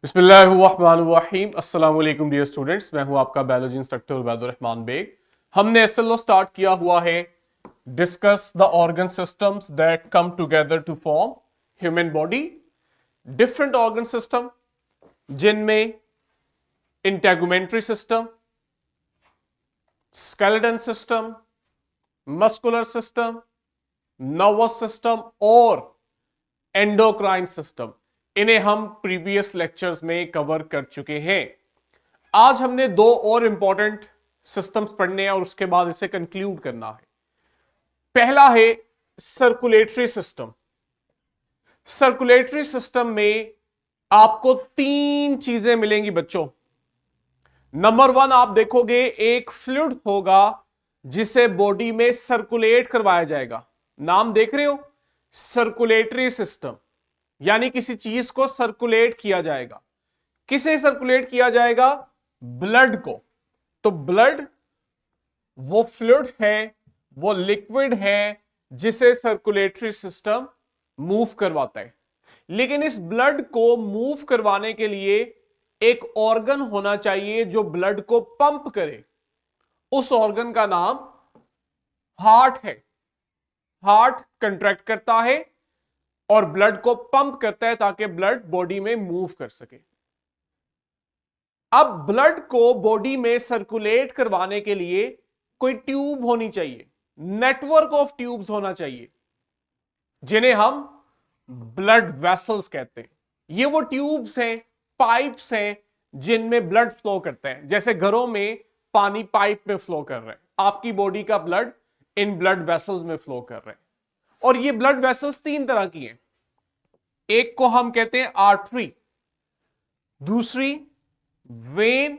बिस्मिल्लाहिर्रहमानिर्रहीम। अस्सलाम वालेकुम डियर स्टूडेंट्स, मैं हूं आपका बायोलॉजी इंस्ट्रक्टर उबैदुर रहमान बेग। हमने एसएलओ स्टार्ट किया हुआ है discuss the organ systems that come together to form human body. Different organ system जिनमें integumentary system, skeleton system, muscular system, nervous system और एंडोक्राइन सिस्टम, इन्हें हम प्रीवियस लेक्चर्स में कवर कर चुके हैं। आज हमने दो और इंपॉर्टेंट सिस्टम्स पढ़ने हैं और उसके बाद इसे कंक्लूड करना है। पहला है सर्कुलेटरी सिस्टम। सर्कुलेटरी सिस्टम में आपको तीन चीजें मिलेंगी बच्चों। नंबर वन, आप देखोगे एक फ्लूइड होगा जिसे बॉडी में सर्कुलेट करवाया जाएगा। नाम देख रहे हो, सर्कुलेटरी सिस्टम, यानी किसी चीज को सर्कुलेट किया जाएगा। किसे सर्कुलेट किया जाएगा? ब्लड को। तो ब्लड वो फ्लूइड है, वो लिक्विड है जिसे सर्कुलेटरी सिस्टम मूव करवाता है। लेकिन इस ब्लड को मूव करवाने के लिए एक ऑर्गन होना चाहिए जो ब्लड को पंप करे। उस ऑर्गन का नाम हार्ट है। हार्ट कंट्रैक्ट करता है और ब्लड को पंप करता है ताकि ब्लड बॉडी में मूव कर सके। अब ब्लड को बॉडी में सर्कुलेट करवाने के लिए कोई ट्यूब होनी चाहिए, नेटवर्क ऑफ ट्यूब्स होना चाहिए, जिन्हें हम ब्लड वेसल्स कहते हैं। ये वो ट्यूब्स हैं, पाइप्स हैं जिनमें ब्लड फ्लो करते हैं। जैसे घरों में पानी पाइप में फ्लो कर रहा है, आपकी बॉडी का ब्लड इन ब्लड वेसल्स में फ्लो कर रहा है। और ये ब्लड वेसल्स तीन तरह की हैं। एक को हम कहते हैं आर्टरी, दूसरी वेन,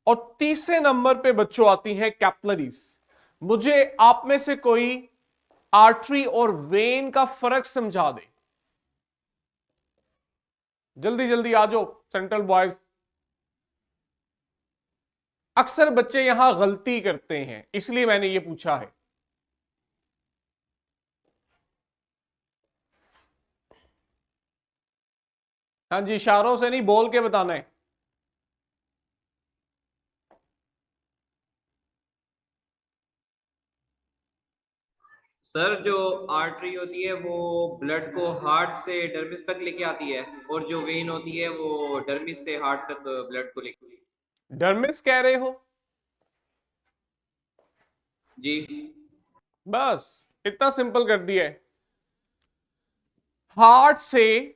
और तीसरे नंबर पे बच्चों आती हैं कैपिलरीज। मुझे आप में से कोई आर्टरी और वेन का फर्क समझा दे। जल्दी जल्दी आ जाओ सेंट्रल बॉयज। अक्सर बच्चे यहां गलती करते हैं, इसलिए मैंने ये पूछा है। हाँ जी, इशारों से नहीं, बोल के बताना है। सर, जो आर्टरी होती है वो ब्लड को हार्ट से डर्मिस तक लेके आती है, और जो वेन होती है वो डर्मिस से हार्ट तक ब्लड को लेके। डर्मिस कह रहे हो? जी। बस इतना सिंपल कर दिया है। हार्ट से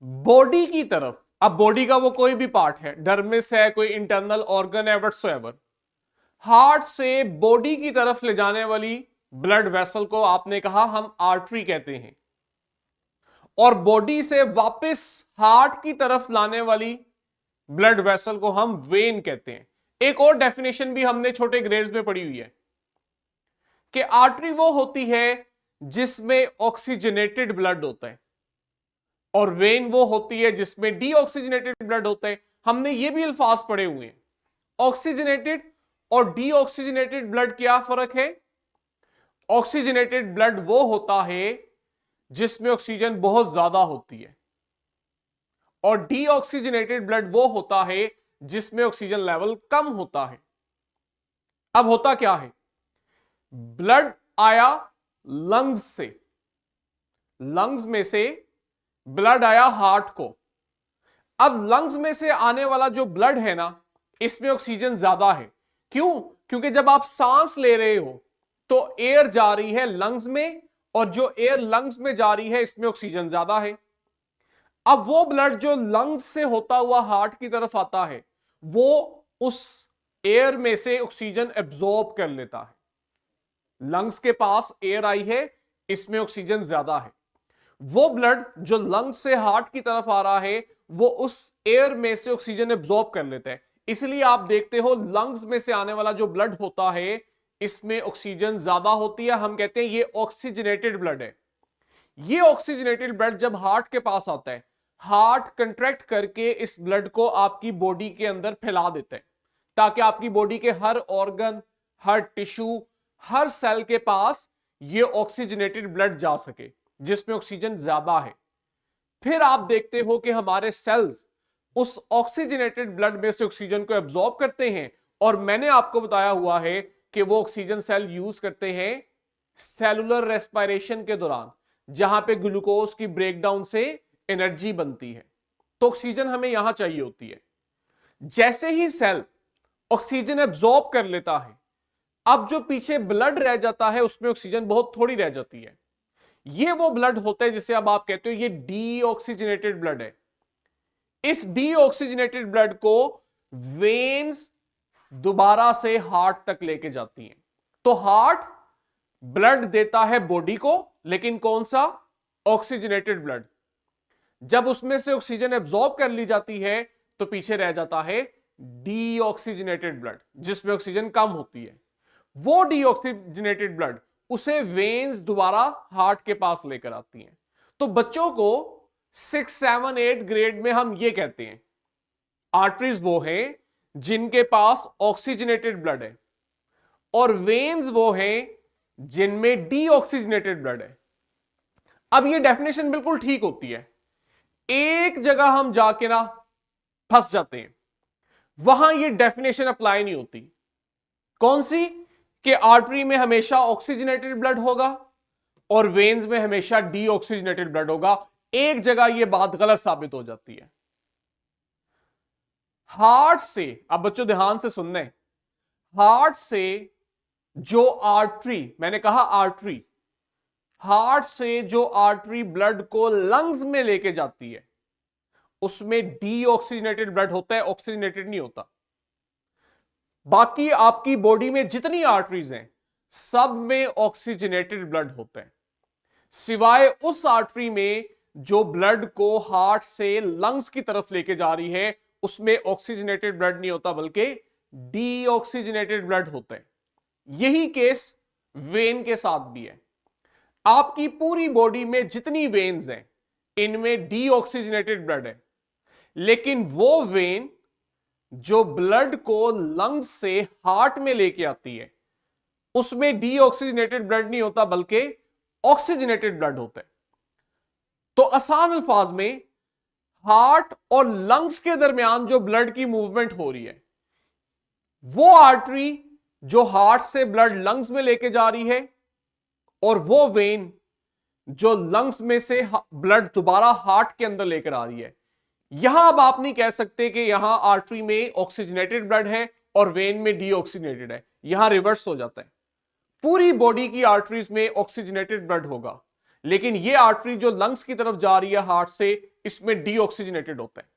बॉडी की तरफ, अब बॉडी का वो कोई भी पार्ट है, डर्मिस है, कोई इंटरनल ऑर्गन है, व्हाटसोएवर, हार्ट से बॉडी की तरफ ले जाने वाली ब्लड वेसल को आपने कहा हम आर्टरी कहते हैं, और बॉडी से वापस हार्ट की तरफ लाने वाली ब्लड वेसल को हम वेन कहते हैं। एक और डेफिनेशन भी हमने छोटे ग्रेड्स में पढ़ी हुई है कि आर्टरी वो होती है जिसमें ऑक्सीजनेटेड ब्लड होता है, और वेन वो होती है जिसमें डीऑक्सीजनेटेड ब्लड होता है। हमने ये भी अल्फाज पढ़े हुए हैं। ऑक्सीजनेटेड और डीऑक्सीजनेटेड ब्लड क्या फर्क है? ऑक्सीजनेटेड ब्लड वो होता है जिसमें ऑक्सीजन बहुत ज्यादा होती है, और डीऑक्सीजनेटेड ब्लड वो होता है जिसमें ऑक्सीजन लेवल कम होता है। अब होता क्या है? ब्लड आया लंग्स से, लंग्स में से ब्लड आया हार्ट को। अब लंग्स में से आने वाला जो ब्लड है ना, इसमें ऑक्सीजन ज्यादा है। क्यों? क्योंकि जब आप सांस ले रहे हो तो एयर जा रही है लंग्स में, और जो एयर लंग्स में जा रही है इसमें ऑक्सीजन ज्यादा है। अब वो ब्लड जो लंग्स से होता हुआ हार्ट की तरफ आता है, वो उस एयर में से ऑक्सीजन एब्जॉर्ब कर लेता है। लंग्स के पास एयर आई है, इसमें ऑक्सीजन ज्यादा है। वो ब्लड जो लंग्स से हार्ट की तरफ आ रहा है, वो उस एयर में से ऑक्सीजन एब्जॉर्ब कर लेता है। इसलिए आप देखते हो लंग्स में से आने वाला जो ब्लड होता है, इसमें ऑक्सीजन ज्यादा होती है। हम कहते हैं ये ऑक्सीजनेटेड ब्लड है। ये ऑक्सीजनेटेड ब्लड जब हार्ट के पास आता है, हार्ट कंट्रैक्ट करके इस ब्लड को आपकी बॉडी के अंदर फैला देता है, ताकि आपकी बॉडी के हर ऑर्गन, हर टिश्यू, हर सेल के पास ये ऑक्सीजनेटेड ब्लड जा सके जिसमें ऑक्सीजन ज्यादा है। फिर आप देखते हो कि हमारे सेल्स उस ऑक्सीजनेटेड ब्लड में से ऑक्सीजन को एब्जॉर्ब करते हैं, और मैंने आपको बताया हुआ है कि वो ऑक्सीजन सेल यूज करते हैं सेलुलर रेस्पिरेशन के दौरान, जहां पे ग्लूकोज की ब्रेकडाउन से एनर्जी बनती है। तो ऑक्सीजन हमें यहां चाहिए होती है। जैसे ही सेल ऑक्सीजन एब्जॉर्ब कर लेता है, अब जो पीछे ब्लड रह जाता है उसमें ऑक्सीजन बहुत थोड़ी रह जाती है। ये वो ब्लड होता है जिसे अब आप कहते हो ये डीऑक्सीजनेटेड ब्लड है। इस डीऑक्सीजनेटेड ब्लड को वेन्स दोबारा से हार्ट तक लेके जाती हैं। तो हार्ट ब्लड देता है बॉडी को, लेकिन कौन सा? Oxygenated blood. जब उसमें से ऑक्सीजन एब्जॉर्ब कर ली जाती है तो पीछे रह जाता है डीऑक्सीजनेटेड ब्लड, जिसमें ऑक्सीजन कम होती है। वो डीऑक्सीजनेटेड ब्लड उसे वेन्स दोबारा हार्ट के पास लेकर आती हैं। तो बच्चों को 6, 7, 8 ग्रेड में हम ये कहते हैं आर्टरीज वो हैं जिनके पास ऑक्सीजनेटेड ब्लड है, और वेन्स वो हैं जिनमें डीऑक्सीजनेटेड ब्लड है। अब ये डेफिनेशन बिल्कुल ठीक होती है। एक जगह हम जाके ना फंस जाते हैं, वहां ये डेफिनेशन अप्लाई नहीं होती। कौन सी? कि आर्टरी में हमेशा ऑक्सीजनेटेड ब्लड होगा और वेन्स में हमेशा डीऑक्सीजनेटेड ब्लड होगा। एक जगह ये बात गलत साबित हो जाती है। हार्ट से, अब बच्चों ध्यान से सुनने, हार्ट से जो आर्टरी, मैंने कहा आर्टरी, हार्ट से जो आर्टरी ब्लड को लंग्स में लेके जाती है उसमें डीऑक्सीजनेटेड ब्लड होता है, ऑक्सीजनेटेड नहीं होता। बाकी आपकी बॉडी में जितनी आर्टरीज हैं सब में ऑक्सीजनेटेड ब्लड होता है, सिवाय उस आर्टरी में जो ब्लड को हार्ट से लंग्स की तरफ लेके जा रही है, उसमें ऑक्सीजनेटेड ब्लड नहीं होता बल्कि डीऑक्सीजनेटेड ब्लड होता है। यही केस वेन के साथ भी है। आपकी पूरी बॉडी में जितनी वेन्स हैं इनमें डीऑक्सीजनेटेड ब्लड है, लेकिन वो वेन जो ब्लड को लंग्स से हार्ट में लेके आती है उसमें डीऑक्सीजनेटेड ब्लड नहीं होता बल्कि ऑक्सीजनेटेड ब्लड होता है। तो आसान अल्फाज में हार्ट और लंग्स के दरमियान जो ब्लड की मूवमेंट हो रही है, वो आर्टरी जो हार्ट से ब्लड लंग्स में लेके जा रही है, और वो वेन जो लंग्स में से ब्लड दोबारा हार्ट के अंदर लेकर आ रही है। यहां अब आप नहीं कह सकते कि यहां आर्टरी में ऑक्सीजनेटेड ब्लड है और वेन में डीऑक्सीजनेटेड है, यहां रिवर्स हो जाता है। पूरी बॉडी की आर्टरीज में ऑक्सीजनेटेड ब्लड होगा, लेकिन ये आर्टरी जो लंग्स की तरफ जा रही है हार्ट से, इसमें डीऑक्सीजनेटेड होता है।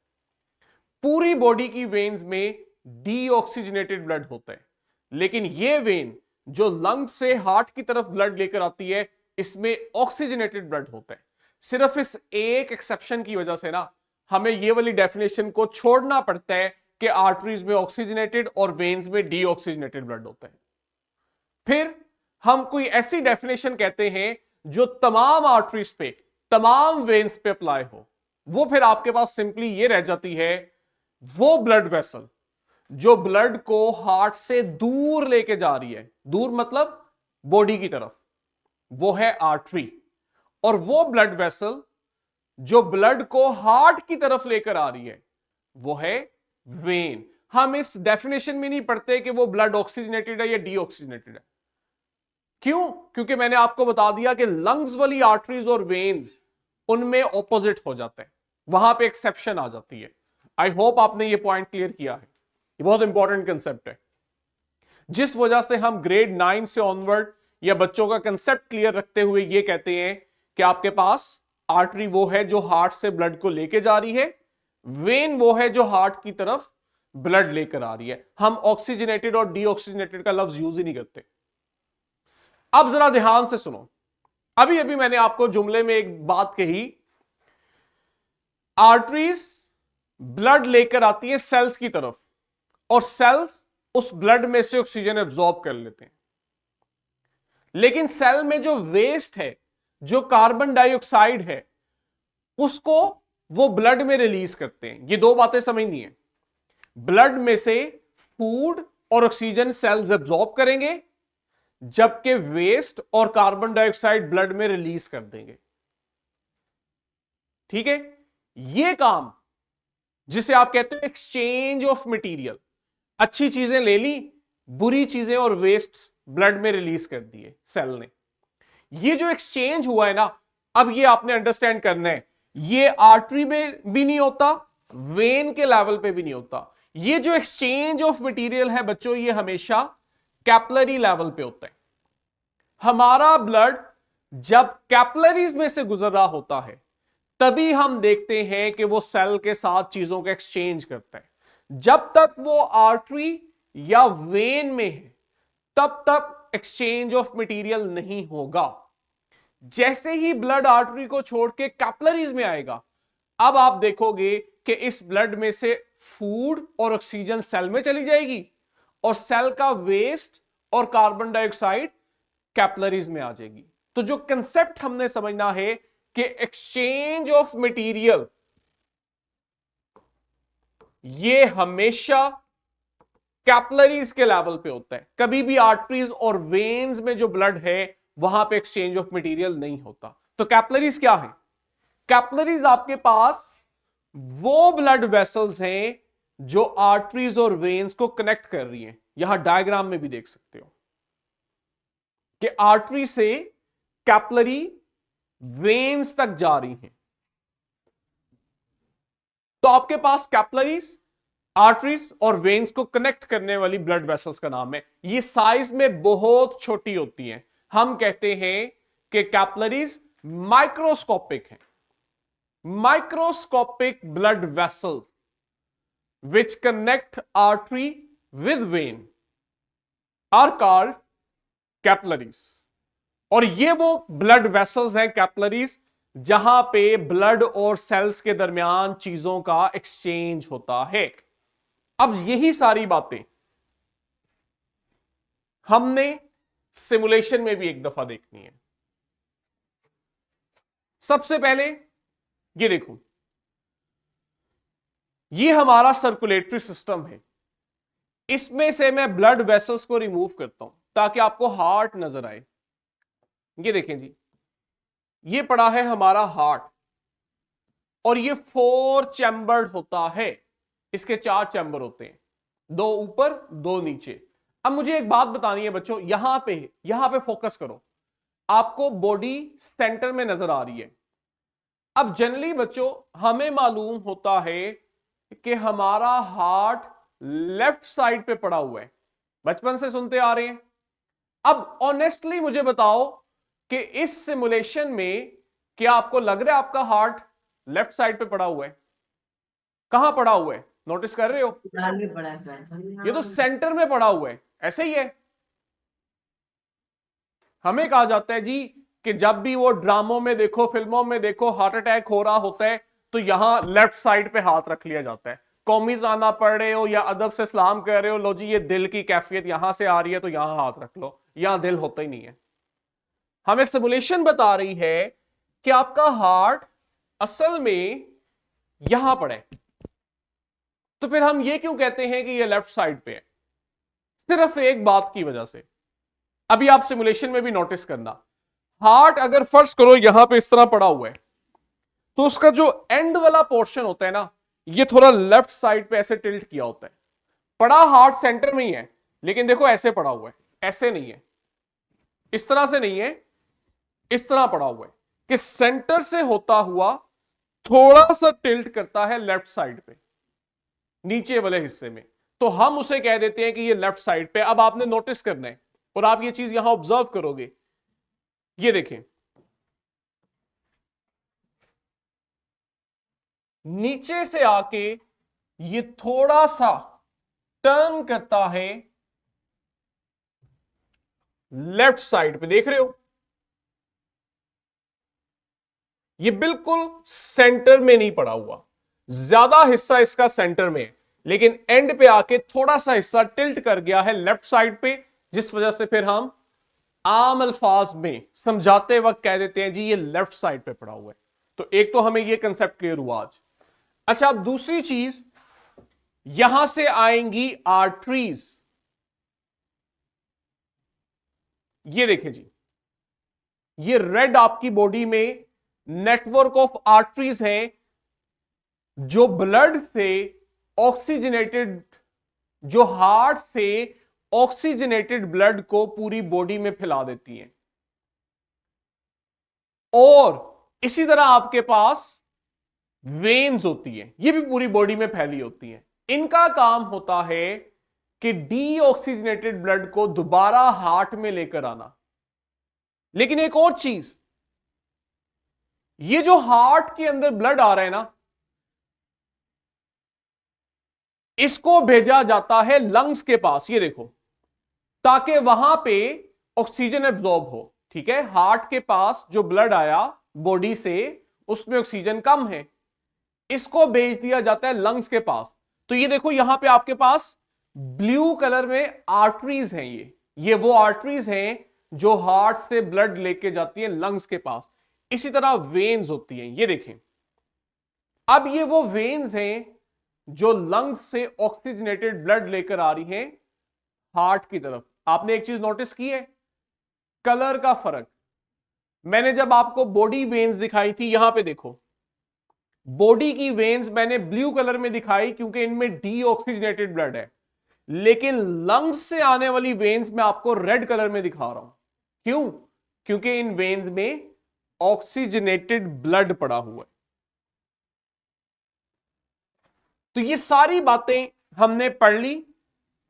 पूरी बॉडी की वेन्स में डीऑक्सीजनेटेड ब्लड होता है, लेकिन ये वेन जो लंग्स से हार्ट की तरफ ब्लड लेकर आती है इसमें ऑक्सीजनेटेड ब्लड होता है। सिर्फ इस एक एक्सेप्शन की वजह से ना हमें ये वाली डेफिनेशन को छोड़ना पड़ता है कि आर्टरीज में ऑक्सीजनेटेड और वेन्स में डीऑक्सीजनेटेड ब्लड होता है। फिर हम कोई ऐसी डेफिनेशन कहते हैं जो तमाम आर्टरीज पे, तमाम वेन्स पे अप्लाई हो। वो फिर आपके पास सिंपली ये रह जाती है, वो ब्लड वेसल जो ब्लड को हार्ट से दूर लेके जा रही है, दूर मतलब बॉडी की तरफ, वो है आर्टरी। और वो ब्लड वेसल जो ब्लड को हार्ट की तरफ लेकर आ रही है वो है वेन। हम इस डेफिनेशन में नहीं पढ़ते कि वो ब्लड ऑक्सीजनेटेड है या डीऑक्सीजनेटेड है। क्यों? क्योंकि मैंने आपको बता दिया कि लंग्स वाली आर्टरीज और वेन्स उनमें ऑपोजिट हो जाते हैं, वहां पे एक्सेप्शन आ जाती है। आई होप आपने ये पॉइंट क्लियर किया है। ये बहुत इंपॉर्टेंट कंसेप्ट है, जिस वजह से हम ग्रेड 9 से ऑनवर्ड या बच्चों का कंसेप्ट क्लियर रखते हुए ये कहते हैं कि आपके पास आर्टरी वो है जो हार्ट से ब्लड को लेके जा रही है, वेन वो है जो हार्ट की तरफ ब्लड लेकर आ रही है। हम ऑक्सीजनेटेड और डीऑक्सीजनेटेड का लफ्ज यूज ही नहीं करते। अब जरा ध्यान से सुनो, अभी अभी मैंने आपको जुमले में एक बात कही, आर्टरीज ब्लड लेकर आती है सेल्स की तरफ और सेल्स उस ब्लड में से ऑक्सीजन एब्जॉर्ब कर लेते हैं, लेकिन सेल में जो वेस्ट है, जो कार्बन डाइऑक्साइड है, उसको वो ब्लड में रिलीज करते हैं। ये दो बातें समझनी है। ब्लड में से फूड और ऑक्सीजन सेल्स एब्जॉर्ब करेंगे, जबकि वेस्ट और कार्बन डाइऑक्साइड ब्लड में रिलीज कर देंगे। ठीक है, ये काम जिसे आप कहते हो एक्सचेंज ऑफ मटेरियल। अच्छी चीजें ले ली, बुरी चीजें और वेस्ट ब्लड में रिलीज कर दिए सेल ने। ये जो एक्सचेंज हुआ है ना, अब ये आपने अंडरस्टैंड करना है, ये आर्टरी में भी नहीं होता, वेन के लेवल पे भी नहीं होता। ये जो एक्सचेंज ऑफ मटेरियल है बच्चों, ये हमेशा कैपिलरी लेवल पे होता है। हमारा ब्लड जब कैपिलरीज में से गुजर रहा होता है, तभी हम देखते हैं कि वो सेल के साथ चीजों का एक्सचेंज करता है। जब तक वो आर्टरी या वेन में है, तब तक एक्सचेंज ऑफ मटेरियल नहीं होगा। जैसे ही ब्लड आर्टरी को छोड़ के कैपिलरीज में आएगा, अब आप देखोगे कि इस ब्लड में से फूड और ऑक्सीजन सेल में चली जाएगी, और सेल का वेस्ट और कार्बन डाइऑक्साइड कैपिलरीज में आ जाएगी। तो जो कंसेप्ट हमने समझना है कि एक्सचेंज ऑफ मटेरियल ये हमेशा कैपिलरीज के लेवल पे होता है। कभी भी आर्टरीज और वेन्स में जो ब्लड है वहां पे एक्सचेंज ऑफ मटेरियल नहीं होता। तो कैपिलरीज क्या है? कैपिलरीज आपके पास वो ब्लड वेसल्स हैं जो आर्टरीज और वेन्स को कनेक्ट कर रही हैं। यहां डायग्राम में भी देख सकते हो कि आर्टरी से कैपिलरी वेन्स तक जा रही हैं। तो आपके पास कैपिलरीज, आर्टरीज और वेन्स को कनेक्ट करने वाली ब्लड वेसल्स का नाम है। ये साइज में बहुत छोटी होती हैं। हम कहते हैं कि कैपिलरीज माइक्रोस्कोपिक हैं। Microscopic blood vessels which connect artery with vein are called capillaries। और ये वो ब्लड वेसल्स हैं कैपिलरीज, जहां पे ब्लड और सेल्स के दरमियान चीजों का एक्सचेंज होता है। अब यही सारी बातें हमने सिमुलेशन में भी एक दफा देखनी है। सबसे पहले ये देखो, ये हमारा सर्कुलेटरी सिस्टम है। इसमें से मैं ब्लड वेसल्स को रिमूव करता हूं ताकि आपको हार्ट नजर आए। ये देखें जी, ये पड़ा है हमारा हार्ट, और ये 4 चैम्बर्ड होता है। इसके 4 चैम्बर होते हैं, 2 ऊपर 2 नीचे। अब मुझे एक बात बतानी है बच्चों, यहां पे फोकस करो। आपको बॉडी सेंटर में नजर आ रही है। अब जनरली बच्चों हमें मालूम होता है कि हमारा हार्ट लेफ्ट साइड पे पड़ा हुआ है, बचपन से सुनते आ रहे हैं। अब ऑनेस्टली मुझे बताओ कि इस सिमुलेशन में क्या आपको लग रहा है आपका हार्ट लेफ्ट साइड पे पड़ा हुआ है? कहां पड़ा हुआ है, नोटिस कर रहे हो? ये तो सेंटर में पड़ा हुआ है, ऐसे ही है। हमें कहा जाता है जी कि जब भी वो ड्रामों में देखो, फिल्मों में देखो, हार्ट अटैक हो रहा होता है तो यहां लेफ्ट साइड पे हाथ रख लिया जाता है। कौमी तराना पढ़ रहे हो या अदब से सलाम कर रहे हो, लो जी ये दिल की कैफियत यहां से आ रही है तो यहां हाथ रख लो, यहां दिल होता ही नहीं है। हमें सिमुलेशन बता रही है कि आपका हार्ट असल में यहां पड़ा है। तो फिर हम ये क्यों कहते हैं कि ये लेफ्ट साइड पे है? सिर्फ एक बात की वजह से। अभी आप सिमुलेशन में भी नोटिस करना, हार्ट अगर फर्ज करो यहां पे इस तरह पड़ा हुआ है, तो उसका जो एंड वाला पोर्शन होता है ना, ये थोड़ा लेफ्ट साइड पे ऐसे टिल्ट किया होता है। पड़ा हार्ट सेंटर में ही है, लेकिन देखो ऐसे पड़ा हुआ है, ऐसे नहीं है, इस तरह से नहीं है, इस तरह पड़ा हुआ है कि सेंटर से होता हुआ थोड़ा सा टिल्ट करता है लेफ्ट साइड पे, नीचे वाले हिस्से में। तो हम उसे कह देते हैं कि ये लेफ्ट साइड पे। अब आपने नोटिस करना है और आप ये चीज यहां ऑब्जर्व करोगे। ये देखें, नीचे से आके ये थोड़ा सा टर्न करता है लेफ्ट साइड पे, देख रहे हो? ये बिल्कुल सेंटर में नहीं पड़ा हुआ, ज्यादा हिस्सा इसका सेंटर में है, लेकिन एंड पे आके थोड़ा सा हिस्सा टिल्ट कर गया है लेफ्ट साइड पे, जिस वजह से फिर हम आम अल्फाज में समझाते वक्त कह देते हैं जी ये लेफ्ट साइड पे पड़ा हुआ है। तो एक तो हमें ये कंसेप्ट क्लियर हुआ आज। अच्छा, अब दूसरी चीज, यहां से आएंगी आर्टरीज। ये देखें जी, ये रेड आपकी बॉडी में नेटवर्क ऑफ आर्टरीज हैं जो ब्लड से ऑक्सीजनेटेड, जो हार्ट से ऑक्सीजनेटेड ब्लड को पूरी बॉडी में फैला देती हैं। और इसी तरह आपके पास वेन्स होती है, ये भी पूरी बॉडी में फैली होती है। इनका काम होता है कि डीऑक्सीजनेटेड ब्लड को दोबारा हार्ट में लेकर आना। लेकिन एक और चीज, ये जो हार्ट के अंदर ब्लड आ रहा है ना, इसको भेजा जाता है लंग्स के पास, ये देखो, ताकि वहां पे ऑक्सीजन एब्जॉर्ब हो। ठीक है, हार्ट के पास जो ब्लड आया बॉडी से, उसमें ऑक्सीजन कम है, इसको भेज दिया जाता है लंग्स के पास। तो ये देखो, यहां पे आपके पास ब्लू कलर में आर्टरीज हैं, ये वो आर्टरीज हैं जो हार्ट से ब्लड लेके जाती है लंग्स के पास। इसी तरह वेन्स होती हैं, ये देखें। अब ये वो वेन्स हैं जो लंग्स से ऑक्सीजनेटेड ब्लड लेकर आ रही हैं हार्ट की तरफ। आपने एक चीज नोटिस की है, कलर का फर्क। मैंने जब आपको बॉडी वेन्स दिखाई थी, यहां पे देखो, बॉडी की वेन्स मैंने ब्लू कलर में दिखाई क्योंकि इनमें डीऑक्सीजनेटेड ब्लड है। लेकिन लंग्स से आने वाली वेन्स मैं आपको रेड कलर में दिखा रहा हूं। क्यों? क्योंकि इन वेन्स में ऑक्सीजनेटेड ब्लड पड़ा हुआ है। तो ये सारी बातें हमने पढ़ ली।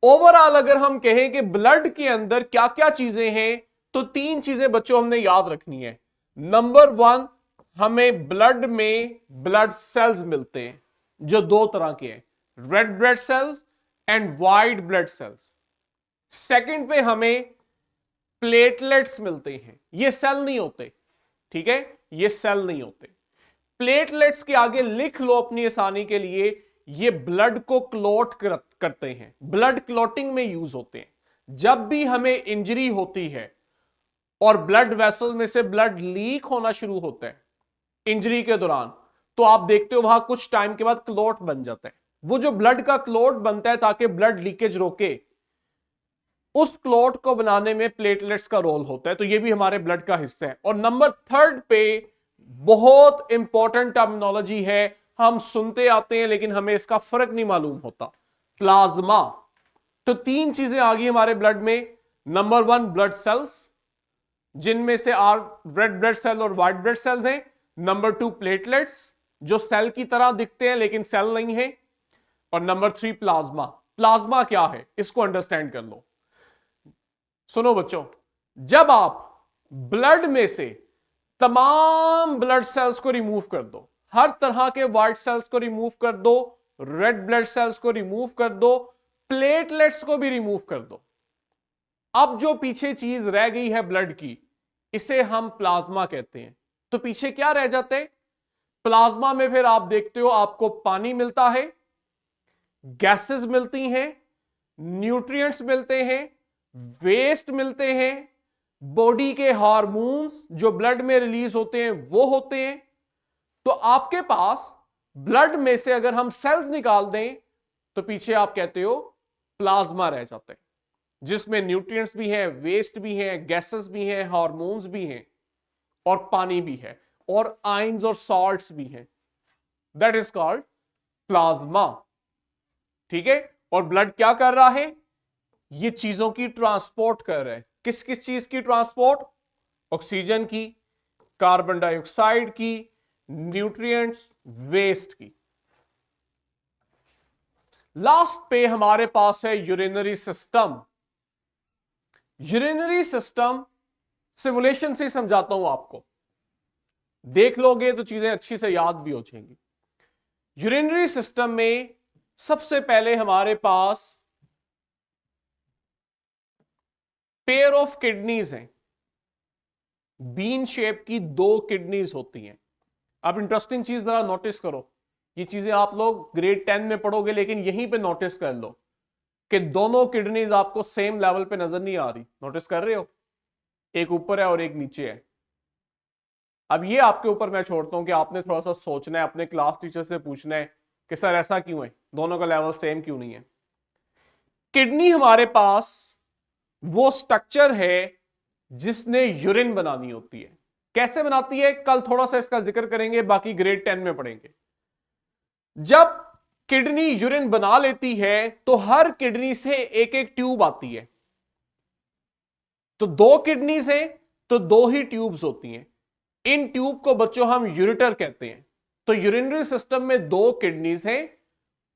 ओवरऑल अगर हम कहें कि ब्लड के अंदर क्या क्या चीजें हैं, तो 3 चीजें बच्चों हमने याद रखनी है। नंबर 1, हमें ब्लड में ब्लड सेल्स मिलते हैं जो 2 तरह के हैं, red blood cells and white blood cells. Second पे हमें प्लेटलेट्स मिलते हैं, ये सेल नहीं होते। ठीक है, ये सेल नहीं होते। प्लेटलेट्स के आगे लिख लो अपनी आसानी के लिए, ये ब्लड को क्लॉट करते हैं, ब्लड क्लॉटिंग में यूज होते हैं। जब भी हमें इंजरी होती है और ब्लड वेसल में से ब्लड लीक होना शुरू होता है इंजरी के दौरान, तो आप देखते हो वहां कुछ टाइम के बाद क्लॉट बन जाता है। वो जो ब्लड का क्लॉट बनता है ताकि ब्लड लीकेज रोके, उस क्लॉट को बनाने में प्लेटलेट्स का रोल होता है। तो ये भी हमारे ब्लड का हिस्सा है। और नंबर 3 पे बहुत इंपॉर्टेंट टर्मिनोलॉजी है, हम सुनते आते हैं लेकिन हमें इसका फर्क नहीं मालूम होता, प्लाज्मा। तो 3 चीजें आ गई हमारे ब्लड में। नंबर 1, ब्लड सेल्स, जिनमें से रेड ब्लड सेल और व्हाइट ब्लड सेल्स हैं। नंबर 2, प्लेटलेट्स, जो सेल की तरह दिखते हैं लेकिन सेल नहीं है। और नंबर 3, प्लाज्मा। प्लाज्मा क्या है, इसको अंडरस्टैंड कर लो। सुनो बच्चों, जब आप ब्लड में से तमाम ब्लड सेल्स को रिमूव कर दो, हर तरह के व्हाइट सेल्स को रिमूव कर दो, रेड ब्लड सेल्स को रिमूव कर दो, प्लेटलेट्स को भी रिमूव कर दो, अब जो पीछे चीज रह गई है ब्लड की, इसे हम प्लाज्मा कहते हैं। तो पीछे क्या रह जाते हैं प्लाज्मा में? फिर आप देखते हो आपको पानी मिलता है, गैसेस मिलती हैं, न्यूट्रिएंट्स मिलते हैं, वेस्ट मिलते हैं, बॉडी के हार्मोन्स जो ब्लड में रिलीज होते हैं वो होते हैं। तो आपके पास ब्लड में से अगर हम सेल्स निकाल दें तो पीछे आप कहते हो प्लाज्मा रह जाता है, जिसमें न्यूट्रिएंट्स भी हैं, वेस्ट भी हैं, गैसेस भी हैं, हार्मोन्स भी हैं और पानी भी है और आयंस और सॉल्ट्स भी हैं। That is called plasma. ठीक है, और ब्लड क्या कर रहा है? ये चीजों की ट्रांसपोर्ट कर रहा है। किस किस चीज की ट्रांसपोर्ट? ऑक्सीजन की, कार्बन डाइऑक्साइड की, न्यूट्रिएंट्स, वेस्ट की। लास्ट पे हमारे पास है urinary system. Urinary system simulation से समझाता हूं आपको, देख लोगे तो चीजें अच्छी से याद भी हो जाएंगी। यूरिनरी सिस्टम में सबसे पहले हमारे पास पेयर ऑफ किडनीज हैं, बीन शेप की 2 किडनीज होती हैं। अब इंटरेस्टिंग चीज जरा नोटिस करो, ये चीजें आप लोग ग्रेड 10 में पढ़ोगे, लेकिन यहीं पे नोटिस कर लो कि दोनों किडनीज आपको सेम लेवल पे नजर नहीं आ रही। नोटिस कर रहे हो? एक ऊपर है और एक नीचे है। अब ये आपके ऊपर मैं छोड़ता हूं कि आपने थोड़ा सा सोचना है, अपने क्लास टीचर से पूछना है कि सर ऐसा क्यों है, दोनों का लेवल सेम क्यों नहीं है। किडनी हमारे पास वो स्ट्रक्चर है जिसने यूरिन बनानी होती है। कैसे बनाती है, कल थोड़ा सा इसका जिक्र करेंगे, बाकी ग्रेड 10 में पढ़ेंगे। जब किडनी यूरिन बना लेती है तो हर किडनी से एक एक ट्यूब आती है। तो दो किडनी से तो दो ही ट्यूब्स होती हैं। इन ट्यूब को बच्चों हम यूरेटर कहते हैं। तो यूरिनरी सिस्टम में दो किडनीज हैं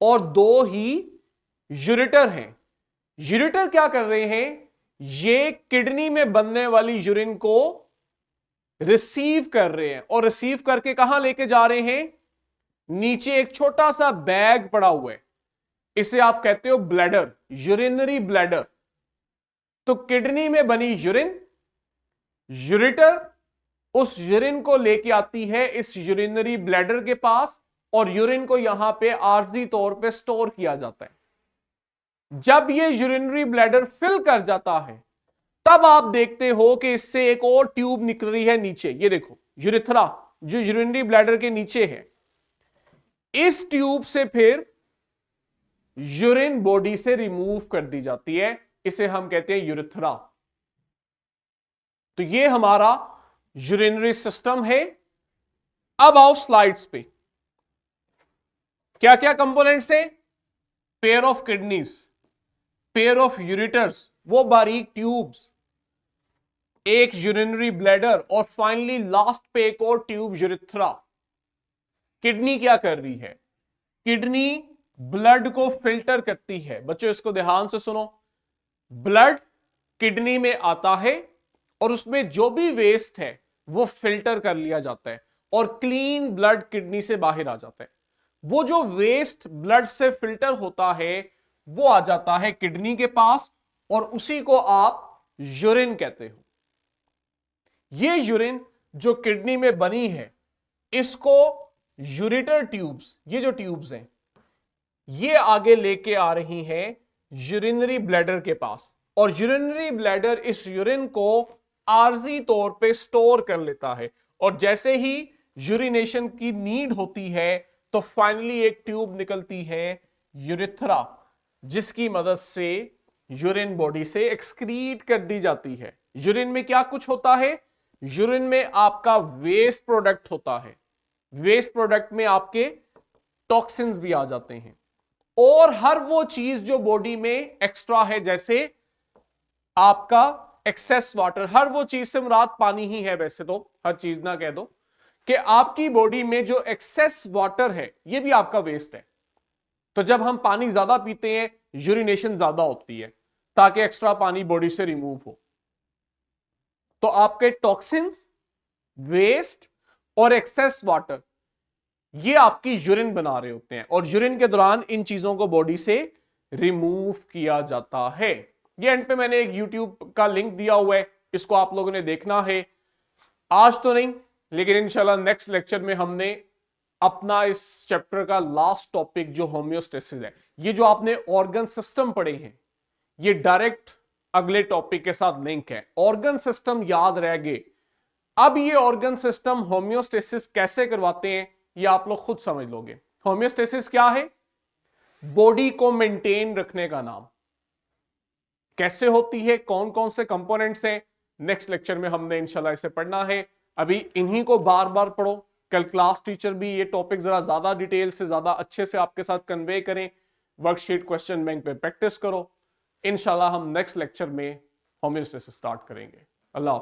और दो ही यूरेटर हैं। यूरेटर क्या कर रहे हैं? ये किडनी में बनने वाली यूरिन को रिसीव कर रहे हैं और रिसीव करके कहां लेके जा रहे हैं? नीचे एक छोटा सा बैग पड़ा हुआ है, इसे आप कहते हो ब्लैडर, यूरिनरी ब्लैडर। तो किडनी में बनी यूरिन, यूरेटर उस यूरिन को लेके आती है इस यूरिनरी ब्लैडर के पास और यूरिन को यहां पे आर्जी तौर पे स्टोर किया जाता है। जब ये यूरिनरी ब्लैडर फिल कर जाता है तब आप देखते हो कि इससे एक और ट्यूब निकल रही है नीचे। ये देखो यूरेथ्रा जो यूरिनरी ब्लैडर के नीचे है। इस ट्यूब से फिर यूरिन बॉडी से रिमूव कर दी जाती है, इसे हम कहते हैं यूरेथ्रा। तो ये हमारा यूरिनरी सिस्टम है। अब आओ स्लाइड्स पे, क्या क्या कंपोनेंट्स है? Pair of kidneys, pair of ureters वो बारीक ट्यूब्स, एक यूरिनरी ब्लैडर और फाइनली लास्ट पे एक और ट्यूब यूरेथ्रा। किडनी क्या कर रही है? किडनी ब्लड को फिल्टर करती है। बच्चों इसको ध्यान से सुनो। ब्लड किडनी में आता है और उसमें जो भी वेस्ट है वो फिल्टर कर लिया जाता है और क्लीन ब्लड किडनी से बाहर आ जाता है। वो जो वेस्ट ब्लड से फिल्टर होता है वो आ जाता है किडनी के पास और उसी को आप यूरिन कहते हो। ये यूरिन जो किडनी में बनी है इसको यूरेटर ट्यूब्स, ये जो ट्यूब्स हैं ये आगे लेके आ रही हैं यूरिनरी ब्लैडर के पास और यूरिनरी ब्लैडर इस यूरिन को आर्जी तौर पे स्टोर कर लेता है और जैसे ही यूरिनेशन की नीड होती है तो फाइनली एक ट्यूब निकलती है यूरेथ्रा, जिसकी मदद से यूरिन बॉडी से एक्सक्रीट कर दी जाती है। यूरिन में क्या कुछ होता है? यूरिन में आपका वेस्ट प्रोडक्ट होता है। वेस्ट प्रोडक्ट में आपके टॉक्सिन्स भी आ जाते हैं और हर वो चीज जो बॉडी में एक्स्ट्रा है, जैसे आपका एक्सेस वाटर, हर वो चीज से मुराद पानी ही है, वैसे तो हर चीज ना कह दो कि आपकी बॉडी में जो एक्सेस वाटर है ये भी आपका वेस्ट है। तो जब हम पानी ज्यादा पीते हैं यूरिनेशन ज्यादा होती है ताकि एक्स्ट्रा पानी बॉडी से रिमूव हो। तो आपके टॉक्सिन्स, वेस्ट और एक्सेस वाटर ये आपकी यूरिन बना रहे होते हैं और यूरिन के दौरान इन चीजों को बॉडी से रिमूव किया जाता है। ये एंड पे मैंने एक YouTube का लिंक दिया हुआ है, इसको आप लोगों ने देखना है। आज तो नहीं लेकिन इंशाल्लाह नेक्स्ट लेक्चर में हमने अपना इस चैप्टर का लास्ट टॉपिक जो होम्योस्टेसिस है, ये जो आपने ऑर्गन सिस्टम पढ़े हैं ये डायरेक्ट अगले टॉपिक के साथ लिंक है। ऑर्गन सिस्टम याद रह गए। अब ये ऑर्गन सिस्टम होम्योस्टेसिस कैसे करवाते हैं ये आप लोग खुद समझ लोगे। होम्योस्टेसिस क्या है? बॉडी को मेंटेन रखने का नाम। कैसे होती है, कौन कौन से कंपोनेंट्स हैं, नेक्स्ट लेक्चर में हमने इंशाल्लाह इसे पढ़ना है। अभी इन्हीं को बार बार पढ़ो, कल क्लास टीचर भी ये टॉपिक जरा ज्यादा डिटेल से ज्यादा अच्छे से आपके साथ कन्वे करें। वर्कशीट क्वेश्चन बैंक पे प्रैक्टिस करो। इंशाल्लाह हम नेक्स्ट लेक्चर में होम्योस्टेसिस स्टार्ट करेंगे। अल्लाह।